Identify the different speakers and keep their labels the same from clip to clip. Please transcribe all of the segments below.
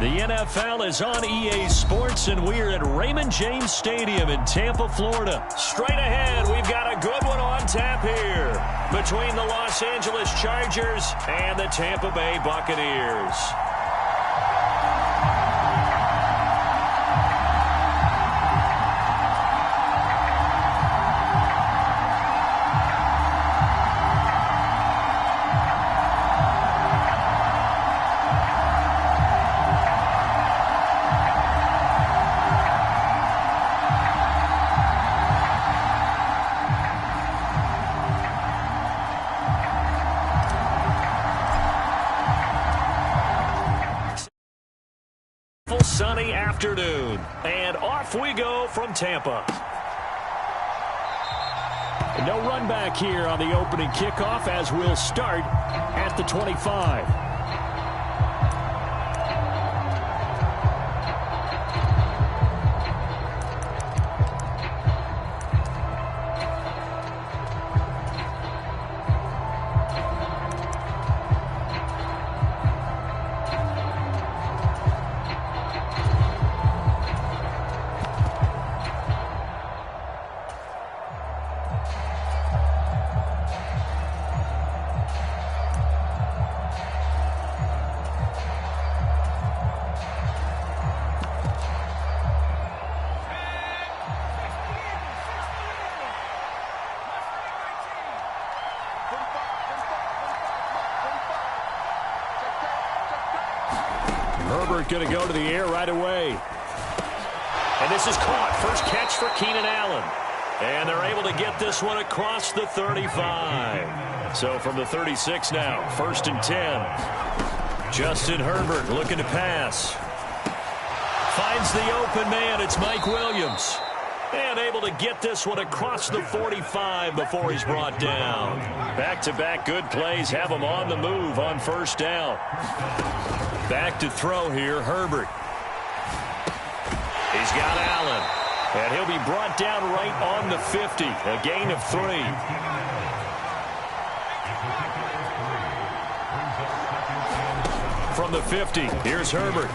Speaker 1: The NFL is on EA Sports, and we're at Raymond James Stadium in Tampa, Florida. Straight ahead, we've got a good one on tap here between the Los Angeles Chargers and the Tampa Bay Buccaneers. Sunny afternoon, and off we go from Tampa. No run back here on the opening kickoff as we'll start at the 25. Herbert going to go to the air right away. And this is caught. First catch for Keenan Allen. And they're able to get this one across the 35. So from the 36 now, 1st and 10. Justin Herbert looking to pass. Finds the open man. It's Mike Williams. And able to get this one across the 45 before he's brought down. Back-to-back good plays have him on the move on 1st down. Back to throw here, Herbert. He's got Allen. And he'll be brought down right on the 50. A gain of 3. From the 50, here's Herbert.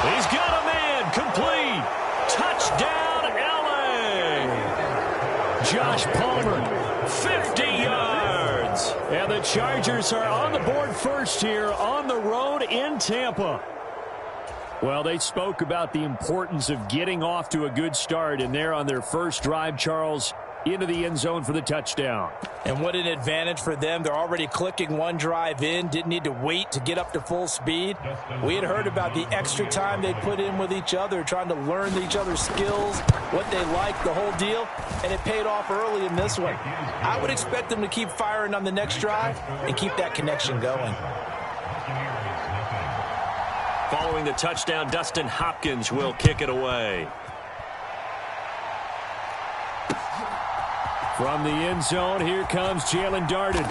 Speaker 1: He's got a man. Complete. Touchdown, LA. Josh Palmer, 50 yards. And the Chargers are on the board first here on the road in Tampa. Well, they spoke about the importance of getting off to a good start, and they're on their first drive, Charles, into the end zone for the touchdown.
Speaker 2: And what an advantage for them. They're already clicking one drive in, didn't need to wait to get up to full speed. We had heard about the extra time they put in with each other, trying to learn each other's skills, what they like, the whole deal, and it paid off early in this one. I would expect them to keep firing on the next drive and keep that connection going.
Speaker 1: Following the touchdown, Dustin Hopkins will kick it away. From the end zone, here comes Jalen Darden.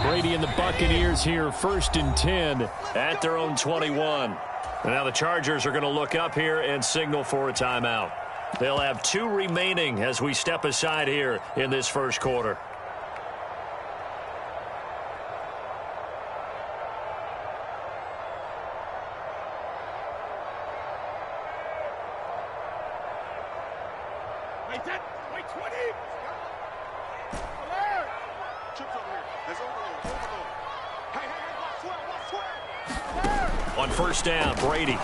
Speaker 1: Brady and the Buccaneers here, 1st and 10 at their own 21. And now the Chargers are going to look up here and signal for a timeout. They'll have 2 remaining as we step aside here in this first quarter.
Speaker 3: Wait 20.
Speaker 1: On first down, Brady.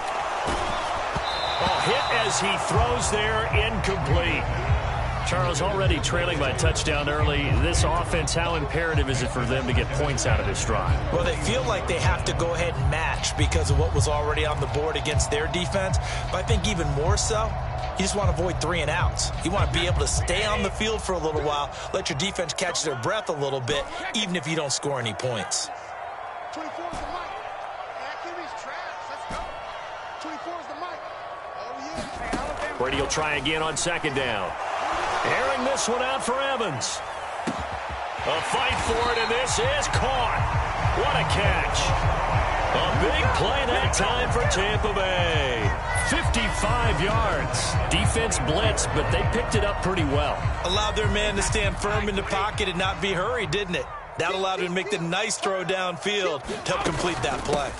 Speaker 1: Oh, hit as he throws there, incomplete. Charles, already trailing by a touchdown early. This offense, how imperative is it for them to get points out of this drive?
Speaker 2: Well, they feel like they have to go ahead and match because of what was already on the board against their defense. But I think even more so, you just want to avoid 3 and outs. You want to be able to stay on the field for a little while, let your defense catch their breath a little bit, even if you don't score any points.
Speaker 3: 24 is the mic. Activity's trash. Let's go. 24 is the mic. Oh, yeah.
Speaker 1: Brady will try again on second down. Airing this one out for Evans. A fight for it, and this is caught. What a catch. A big play that time for Tampa Bay. 55 yards. Defense blitzed, but they picked it up pretty well.
Speaker 2: Allowed their man to stand firm in the pocket and not be hurried, didn't it? That allowed him to make the nice throw downfield to help complete that play.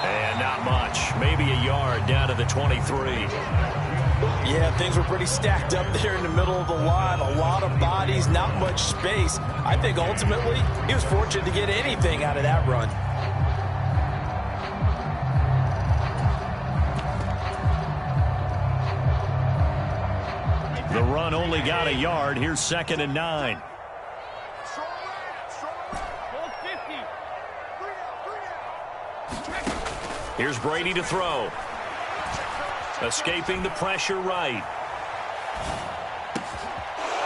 Speaker 1: And not much. Maybe a yard down to the 23.
Speaker 2: Yeah, things were pretty stacked up there in the middle of the line. A lot of bodies, not much space. I think ultimately he was fortunate to get anything out of that run.
Speaker 1: The run only got a yard. Here's 2nd and 9. Here's Brady to throw. Escaping the pressure right.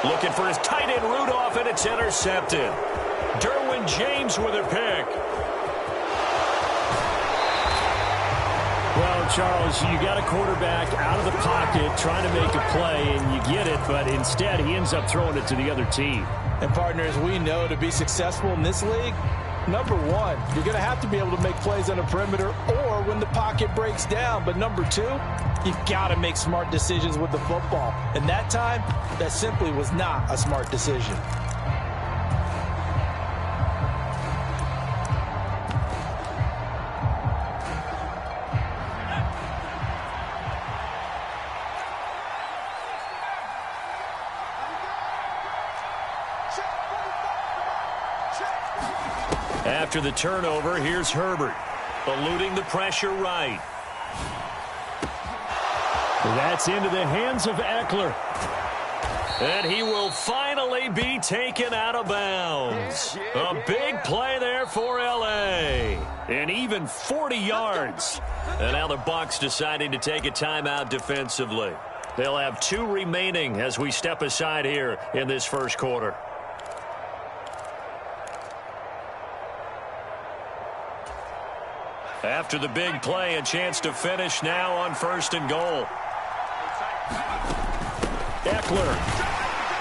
Speaker 1: Looking for his tight end Rudolph, and it's intercepted. Derwin James with a pick.
Speaker 4: Well, Charles, you got a quarterback out of the pocket trying to make a play, and you get it, but instead he ends up throwing it to the other team.
Speaker 2: And partners, we know to be successful in this league, number one, you're going to have to be able to make plays on the perimeter or when the pocket breaks down. But number two, you've got to make smart decisions with the football. And that time, that simply was not a smart decision.
Speaker 1: After the turnover, here's Herbert, eluding the pressure right.
Speaker 4: That's into the hands of Eckler.
Speaker 1: And he will finally be taken out of bounds. A big play there for L.A. And even 40 yards. And now the Bucs deciding to take a timeout defensively. They'll have 2 remaining as we step aside here in this first quarter. After the big play, a chance to finish now on 1st and goal.
Speaker 4: Eckler.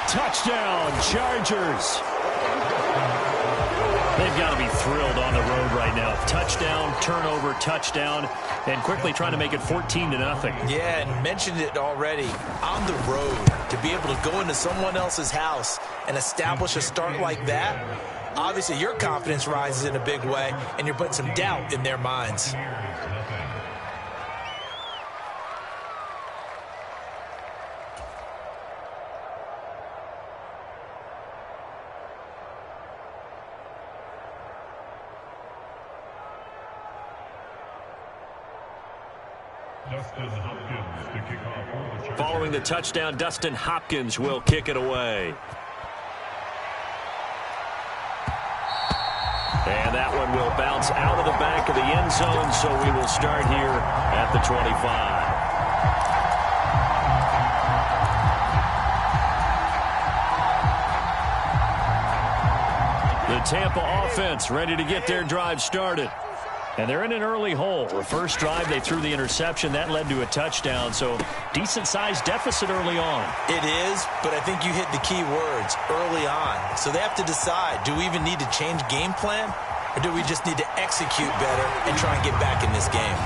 Speaker 4: Touchdown, Chargers.
Speaker 1: They've got to be thrilled on the road right now. Touchdown, turnover, touchdown, and quickly trying to make it 14-0.
Speaker 2: Yeah, and mentioned it already. On the road, to be able to go into someone else's house and establish a start like that, obviously your confidence rises in a big way, and you're putting some doubt in their minds.
Speaker 1: Following the touchdown, Dustin Hopkins will kick it away. And that one will bounce out of the back of the end zone, so we will start here at the 25. The Tampa offense ready to get their drive started. And they're in an early hole. The first drive, they threw the interception. That led to a touchdown, so decent-sized deficit early on.
Speaker 2: It is, but I think you hit the key words, early on. So they have to decide, do we even need to change game plan, or do we just need to execute better and try and get back in this game?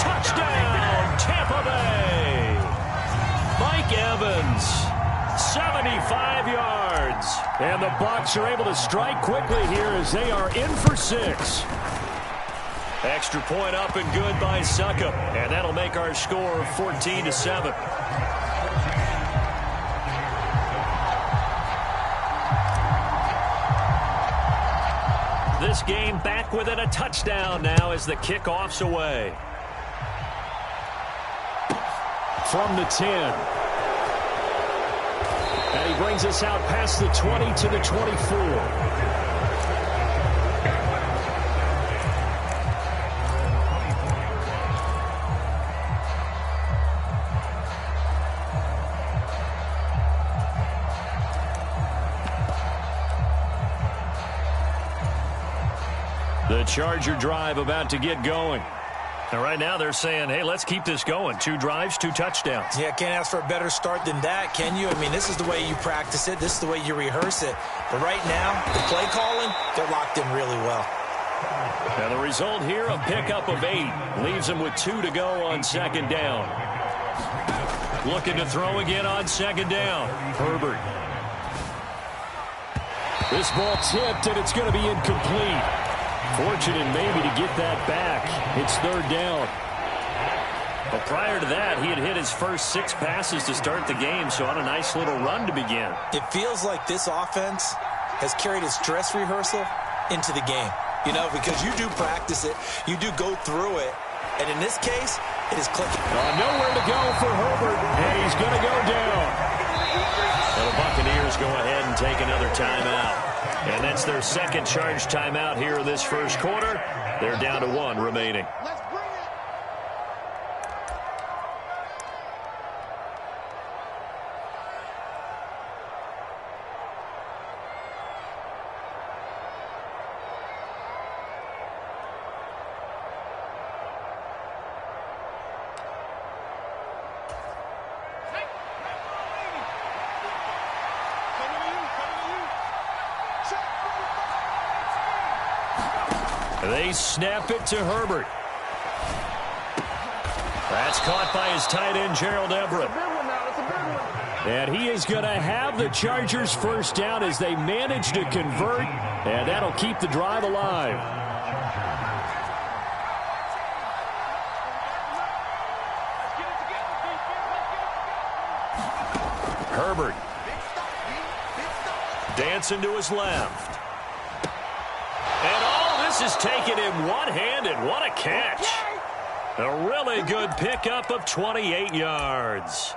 Speaker 1: Touchdown, Tampa Bay! Mike Evans, 75 yards.
Speaker 4: And the Bucs are able to strike quickly here as they are in for 6.
Speaker 1: Extra point up and good by Suckup. And that'll make our score 14-7. this game back within a touchdown now as the kickoff's away.
Speaker 4: From the 10. And he brings us out past the 20 to the 24.
Speaker 1: The Charger drive about to get going. And right now they're saying, hey, let's keep this going. 2 drives, 2 touchdowns.
Speaker 2: Yeah, can't ask for a better start than that, can you? I mean, this is the way you practice it. This is the way you rehearse it. But right now, the play calling, they're locked in really well.
Speaker 1: And the result here, a pickup of 8. Leaves them with 2 to go on second down. Looking to throw again on second down. Herbert.
Speaker 4: This ball tipped, and it's going to be incomplete. Fortunate maybe to get that back. It's third down.
Speaker 1: But prior to that, he had hit his first 6 passes to start the game, so on a nice little run to begin.
Speaker 2: It feels like this offense has carried its dress rehearsal into the game. You know, because you do practice it, you do go through it, and in this case, it is clicking.
Speaker 4: Nowhere to go for Herbert, and he's going to go down.
Speaker 1: And the Buccaneers go ahead and take another timeout. And that's their second charge timeout here in this first quarter. They're down to 1 remaining.
Speaker 3: Let's bring it.
Speaker 1: They snap it to Herbert. That's caught by his tight end, Gerald Everett.
Speaker 4: And he is going to have the Chargers first down as they manage to convert, and that'll keep the drive alive.
Speaker 1: Herbert dancing to his left. And all this is taken in one-handed. What a catch. A really good pickup of 28 yards.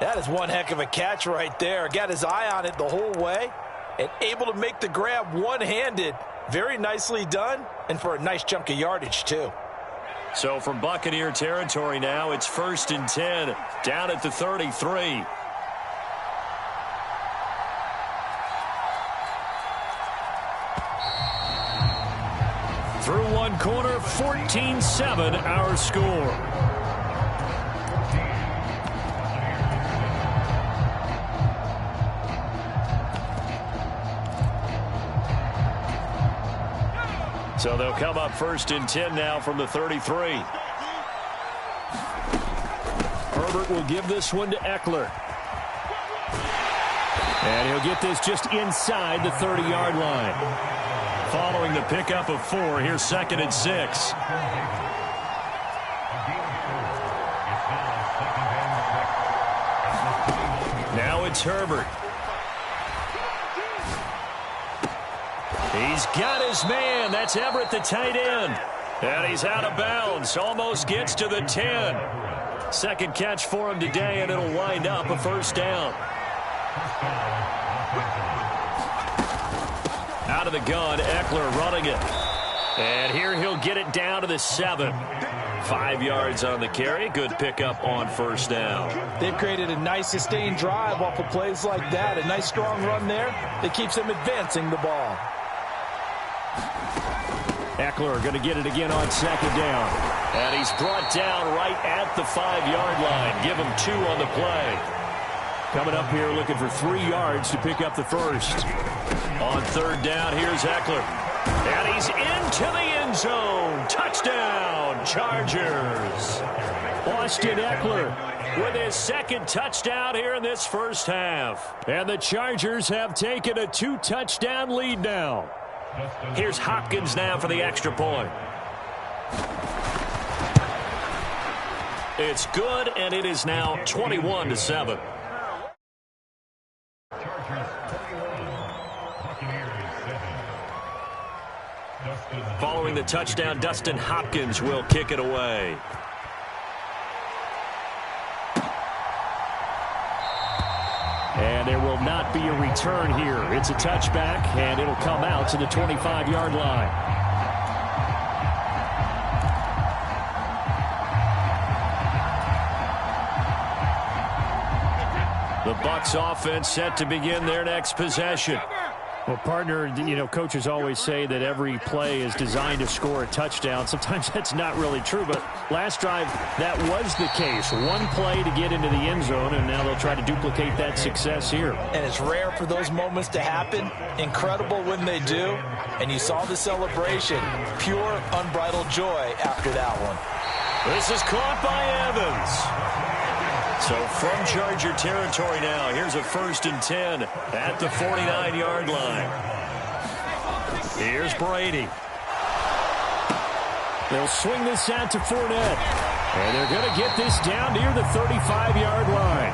Speaker 2: That is one heck of a catch right there. Got his eye on it the whole way and able to make the grab one-handed. Very nicely done, and for a nice chunk of yardage, too.
Speaker 1: So from Buccaneer territory now, it's 1st and 10, down at the 33. Through one quarter, 14-7 our score. So they'll come up 1st and 10 now from the 33.
Speaker 4: Herbert will give this one to Eckler. And he'll get this just inside the 30-yard line.
Speaker 1: Following the pickup of 4, here's 2nd and 6. Now it's Herbert. He's got his man. That's Everett, the tight end. And he's out of bounds. Almost gets to the 10. Second catch for him today, and it'll wind up a first down. Out of the gun, Eckler running it. And here he'll get it down to the 7. 5 yards on the carry. Good pickup on first down.
Speaker 2: They've created a nice sustained drive off of plays like that. A nice strong run there that keeps them advancing the ball.
Speaker 4: Eckler going to get it again on 2nd down.
Speaker 1: And he's brought down right at the 5-yard line. Give him 2 on the play.
Speaker 4: Coming up here looking for 3 yards to pick up the first.
Speaker 1: On 3rd down, here's Eckler. And he's into the end zone. Touchdown, Chargers.
Speaker 4: Austin Eckler
Speaker 1: with his 2nd touchdown here in this first half.
Speaker 4: And the Chargers have taken a 2-touchdown lead now.
Speaker 1: Here's Hopkins now for the extra point. It's good, and it is now 21-7. Following the touchdown, Dustin Hopkins will kick it away.
Speaker 4: And there will not be a return here. It's a touchback, and it'll come out to the 25-yard line. The Bucs offense set to begin their next possession. Well, partner, you know, coaches always say that every play is designed to score a touchdown. Sometimes that's not really true, but last drive, that was the case. One play to get into the end zone, and now they'll try to duplicate that success here.
Speaker 2: And it's rare for those moments to happen. Incredible when they do. And you saw the celebration. Pure, unbridled joy after that one.
Speaker 1: This is caught by Evans. So from Charger territory now, here's a 1st and 10 at the 49-yard line. Here's Brady.
Speaker 4: They'll swing this out to Fournette. And they're going to get this down near the 35-yard line.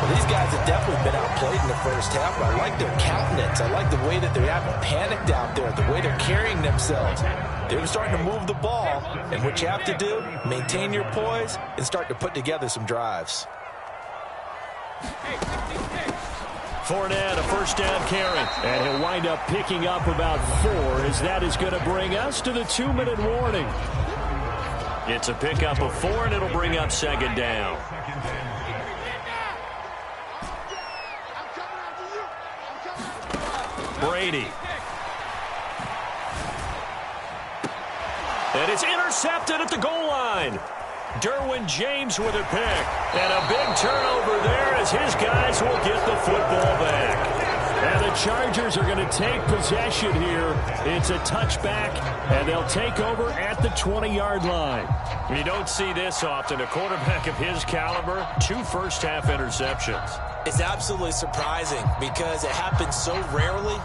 Speaker 2: Well, these guys have definitely been outplayed in the first half, but I like their countenance. I like the way that they're having panicked out there, the way they're carrying themselves. They're starting to move the ball, and what you have to do, maintain your poise and start to put together some drives.
Speaker 1: Fournette, a 1st down carry.
Speaker 4: And he'll wind up picking up about 4, as that is going to bring us to the 2-minute warning.
Speaker 1: It's a pickup of 4, and it'll bring up 2nd down. Brady. And it's intercepted at the goal line. Derwin James with a pick. And a big turnover there as his guys will get the football back.
Speaker 4: And the Chargers are going to take possession here. It's a touchback, and they'll take over at the 20-yard line.
Speaker 1: You don't see this often. A quarterback of his caliber, 2 first-half interceptions.
Speaker 2: It's absolutely surprising because it happens so rarely.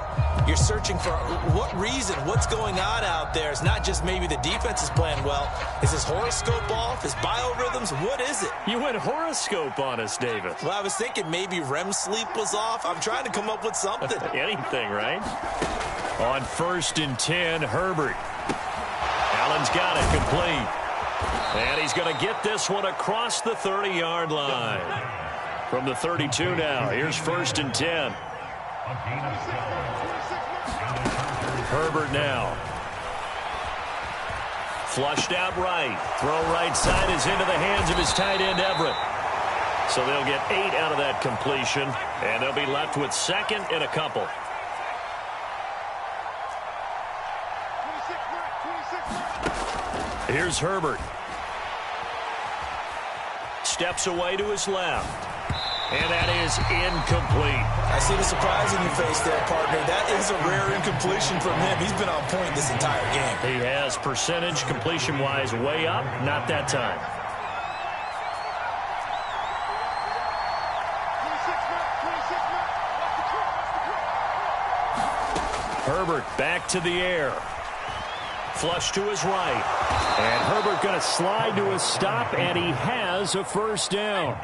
Speaker 2: You're searching for what reason, what's going on out there. It's not just maybe the defense is playing well. Is his horoscope off? His biorhythms? What is it?
Speaker 1: You went horoscope on us, David.
Speaker 2: Well, I was thinking maybe REM sleep was off. I'm trying to come up with something.
Speaker 1: Anything, right? On 1st and 10, Herbert. Allen's got it complete. And he's going to get this one across the 30-yard line. From the 32 now, here's 1st and 10. Herbert now. Flushed out right. Throw right side is into the hands of his tight end, Everett. So they'll get 8 out of that completion, and they'll be left with 2nd and a couple. Here's Herbert. Steps away to his left. And that is incomplete.
Speaker 2: I see the surprise in your face there, partner. That is a rare incompletion from him. He's been on point this entire game.
Speaker 1: He has percentage completion-wise way up. Not that time. Herbert back to the air. Flush to his right.
Speaker 4: And Herbert going to slide to a stop, and he has a 1st down.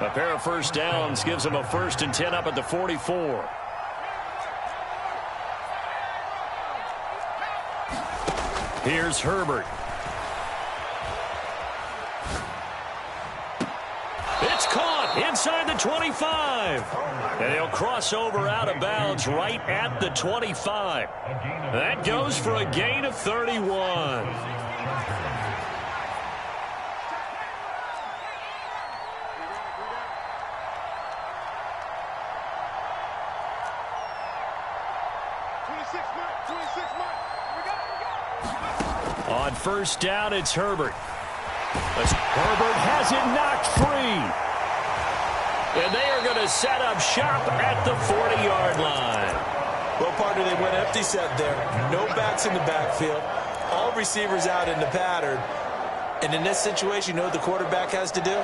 Speaker 1: A pair of 1st downs gives him a 1st and 10 up at the 44. Here's Herbert. It's caught inside the 25. And he'll cross over out of bounds right at the 25. That goes for a gain of 31. On 1st down, it's Herbert.
Speaker 4: Herbert has it knocked free.
Speaker 1: And they are going to set up shop at the 40-yard line.
Speaker 2: Well, partner, they went empty set there. No backs in the backfield. All receivers out in the pattern. And in this situation, you know what the quarterback has to do?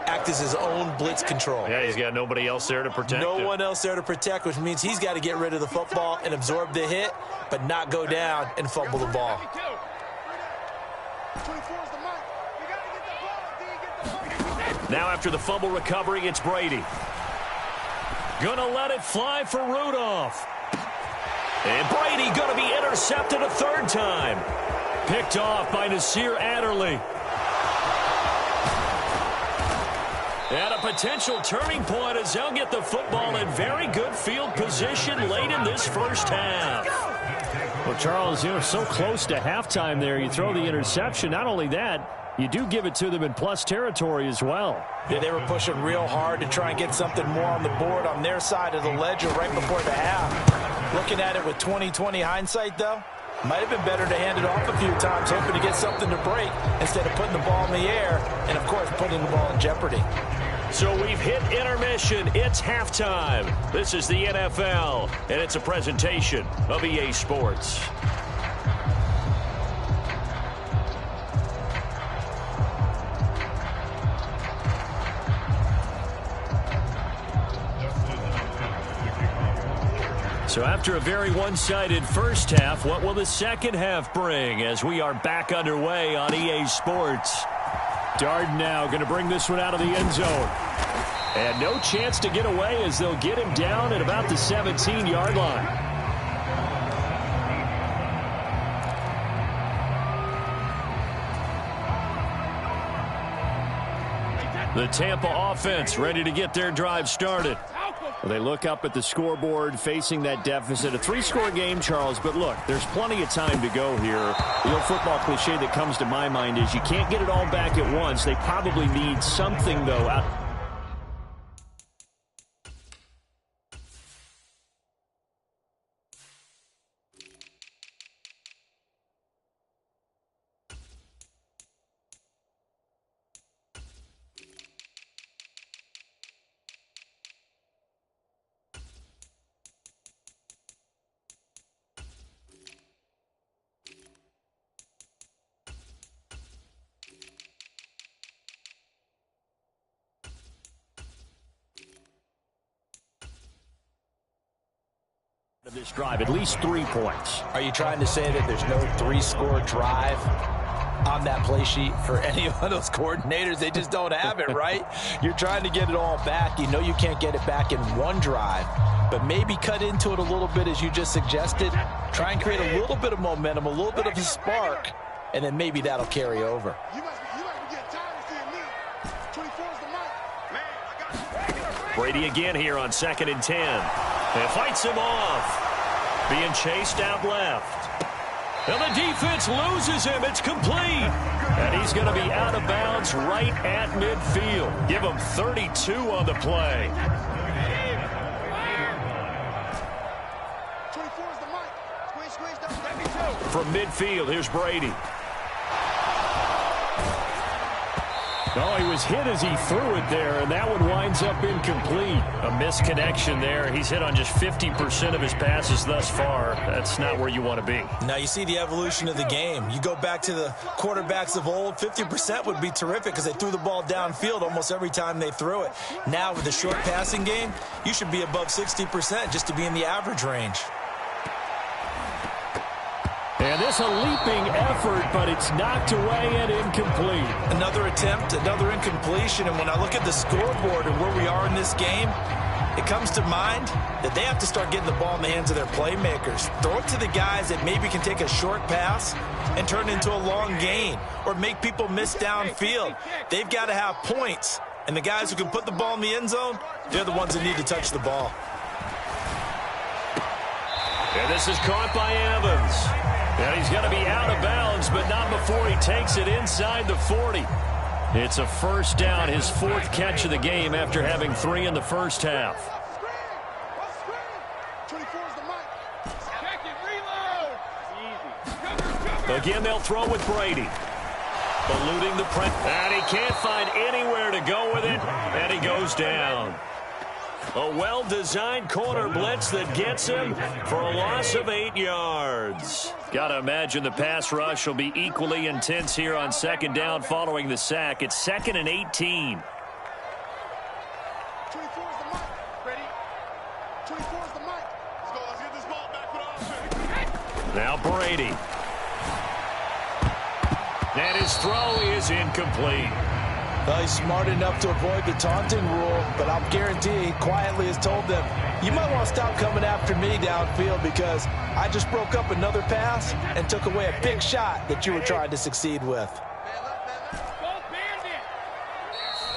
Speaker 2: Act as his own blitz control.
Speaker 1: Yeah, he's got nobody else there to protect him.
Speaker 2: No one else there to protect, which means he's got to get rid of the football and absorb the hit, but not go down and fumble the ball.
Speaker 1: Now after the fumble recovery, it's Brady. Gonna let it fly for Rudolph. And Brady going to be intercepted a third time. Picked off by Nasir Adderley. And a potential turning point as they'll get the football in very good field position late in this first half.
Speaker 4: Well, Charles, so close to halftime there. You throw the interception. Not only that, you do give it to them in plus territory as well.
Speaker 2: Yeah, they were pushing real hard to try and get something more on the board on their side of the ledger right before the half. Looking at it with 20/20 hindsight, though, might have been better to hand it off a few times, hoping to get something to break instead of putting the ball in the air and, of course, putting the ball in jeopardy.
Speaker 1: So we've hit intermission. It's halftime. This is the NFL, and it's a presentation of EA Sports. So after a very one-sided first half, what will the second half bring as we are back underway on EA Sports?
Speaker 4: Darden now going to bring this one out of the end zone. And no chance to get away as they'll get him down at about the 17-yard line. The Tampa offense ready to get their drive started. Well, they look up at the scoreboard facing that deficit. A 3-score game, Charles, but look, there's plenty of time to go here. The old football cliche that comes to my mind is you can't get it all back at once. They probably need something, though, out. Of this drive, at least 3 points.
Speaker 2: Are you trying to say that there's no 3-score drive on that play sheet for any of those coordinators? They just don't have it, right? You're trying to get it all back. You know you can't get it back in one drive, but maybe cut into it a little bit as you just suggested. Try and create a little bit of momentum, a little bit of a spark, and then maybe that'll carry over.
Speaker 3: You must be getting tired of seeing me. 24 is the mic. Man, I got you.
Speaker 1: Brady again here on 2nd and 10. And fights him off. Being chased out left. And the defense loses him. It's complete. And he's going to be out of bounds right at midfield. Give him 32 on the play.
Speaker 3: 24 is the mic. Squeeze, don't
Speaker 1: From midfield, here's Brady.
Speaker 4: Oh, he was hit as he threw it there, and that one winds up incomplete.
Speaker 1: A misconnection there. He's hit on just 50% of his passes thus far. That's not where you want to be.
Speaker 2: Now you see the evolution of the game. You go back to the quarterbacks of old, 50% would be terrific because they threw the ball downfield almost every time they threw it. Now with the short passing game, you should be above 60% just to be in the average range.
Speaker 4: And this a leaping effort, but it's knocked away and incomplete.
Speaker 2: Another attempt, another incompletion, and when I look at the scoreboard and where we are in this game, it comes to mind that they have to start getting the ball in the hands of their playmakers. Throw it to the guys that maybe can take a short pass and turn it into a long gain or make people miss downfield. They've got to have points, and the guys who can put the ball in the end zone, they're the ones that need to touch the ball.
Speaker 1: And this is caught by Evans. And he's going to be out of bounds, but not before he takes it inside the 40. It's a first down, his 4th catch of the game after having 3 in the first half.
Speaker 3: 24 is the mic. Check it, reload.
Speaker 1: Again, they'll throw with Brady. Eluding the press. And he can't find anywhere to go with it, and he goes down. A well-designed corner blitz that gets him for a loss of 8 yards. Got to imagine the pass rush will be equally intense here on 2nd down following the sack. It's 2nd and 18.
Speaker 3: 24 is the mic. Ready? 24 is the mic. Let's go. Let's get this ball back for the offense.
Speaker 1: Now Brady. And his throw is incomplete.
Speaker 2: Well, he's smart enough to avoid the taunting rule, but I'll guarantee he quietly has told them, you might want to stop coming after me downfield because I just broke up another pass and took away a big shot that you were trying to succeed with.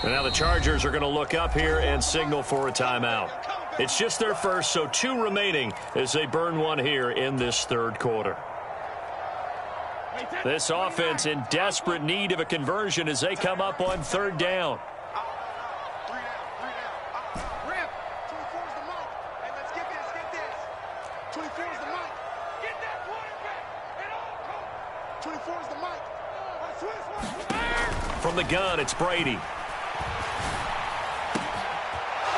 Speaker 1: And now the Chargers are going to look up here and signal for a timeout. It's just their first, so 2 remaining as they burn one here in this third quarter. This offense in desperate need of a conversion as they come up on 3rd down. From the gun, it's Brady.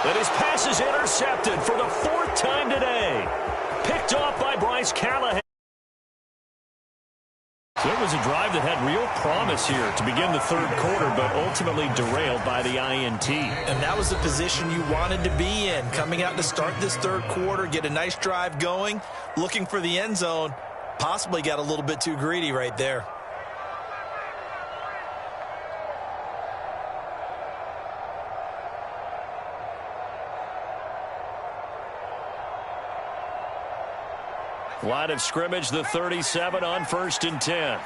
Speaker 1: And his pass is intercepted for the 4th time today. Picked off by Bryce Callahan. So it was a drive that had real promise here to begin the third quarter, but ultimately derailed by the INT.
Speaker 2: And that was the position you wanted to be in. Coming out to start this third quarter, get a nice drive going, looking for the end zone. Possibly got a little bit too greedy right there.
Speaker 1: Line of scrimmage, the 37 on 1st and 10.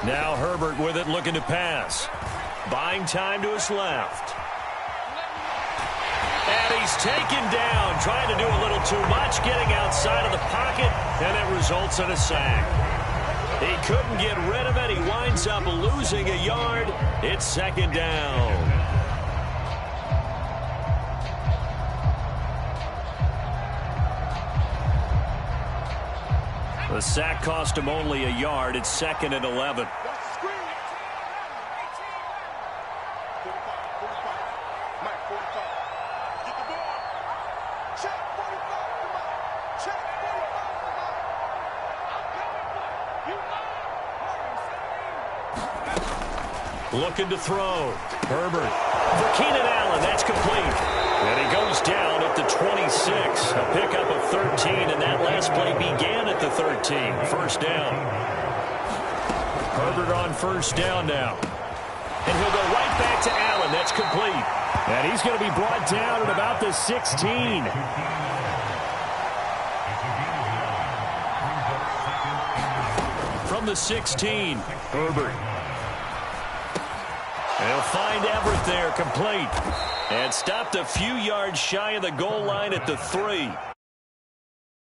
Speaker 1: Now Herbert with it, looking to pass. Buying time to his left. And he's taken down, trying to do a little too much, getting outside of the pocket, and it results in a sack. He couldn't get rid of it. He winds up losing a yard. It's 2nd down. The sack cost him only a yard. It's 2nd and 11. Looking to throw. Herbert for Keenan Allen. That's complete. And he goes down at the 26. A pickup of 13, and that last play began at the 13. 1st down. Herbert on 1st down now. And he'll go right back to Allen. That's complete.
Speaker 4: And he's going to be brought down at about the 16.
Speaker 1: From the 16, Herbert. And he'll find Everett there, complete. And stopped a few yards shy of the goal line at the 3.